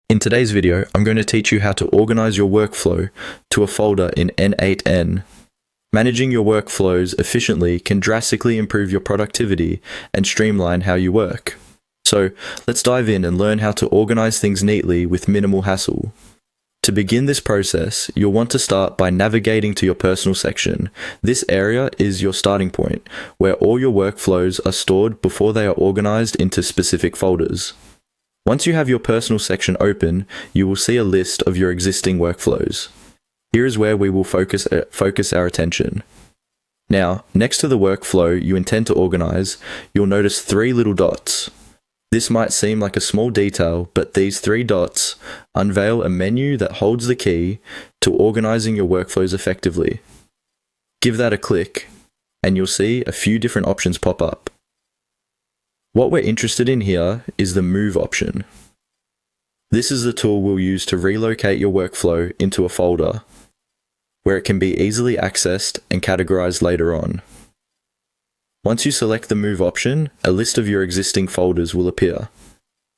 In today's video, I'm going to teach you how to organize your workflow to a folder in n8n. Managing your workflows efficiently can drastically improve your productivity and streamline how you work. So, let's dive in and learn how to organize things neatly with minimal hassle. To begin this process, you'll want to start by navigating to your personal section. This area is your starting point, where all your workflows are stored before they are organized into specific folders. Once you have your personal section open, you will see a list of your existing workflows. Here is where we will focus our attention. Now, next to the workflow you intend to organize, you'll notice three little dots. This might seem like a small detail, but these three dots unveil a menu that holds the key to organizing your workflows effectively. Give that a click, and you'll see a few different options pop up. What we're interested in here is the Move option. This is the tool we'll use to relocate your workflow into a folder, where it can be easily accessed and categorized later on. Once you select the Move option, a list of your existing folders will appear.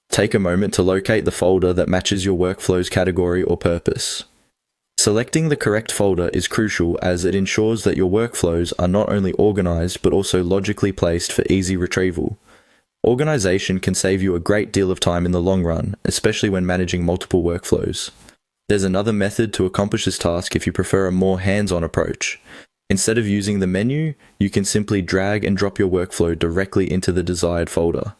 Take a moment to locate the folder that matches your workflow's category or purpose. Selecting the correct folder is crucial as it ensures that your workflows are not only organized but also logically placed for easy retrieval. Organization can save you a great deal of time in the long run, especially when managing multiple workflows. There's another method to accomplish this task if you prefer a more hands-on approach. Instead of using the menu, you can simply drag and drop your workflow directly into the desired folder.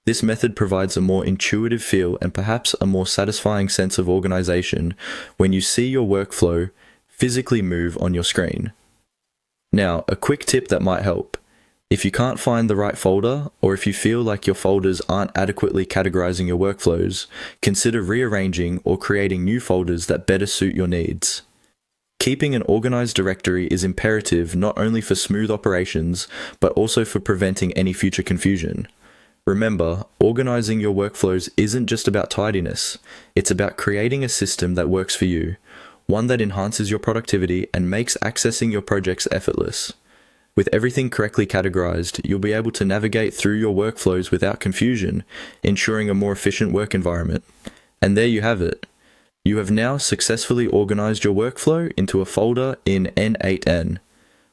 This method provides a more intuitive feel and perhaps a more satisfying sense of organization when you see your workflow physically move on your screen. Now, a quick tip that might help. If you can't find the right folder, or if you feel like your folders aren't adequately categorizing your workflows, consider rearranging or creating new folders that better suit your needs. Keeping an organized directory is imperative not only for smooth operations, but also for preventing any future confusion. Remember, organizing your workflows isn't just about tidiness, it's about creating a system that works for you, one that enhances your productivity and makes accessing your projects effortless. With everything correctly categorized, you'll be able to navigate through your workflows without confusion, ensuring a more efficient work environment. And there you have it. You have now successfully organized your workflow into a folder in n8n.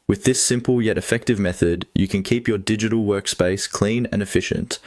With this simple yet effective method, you can keep your digital workspace clean and efficient,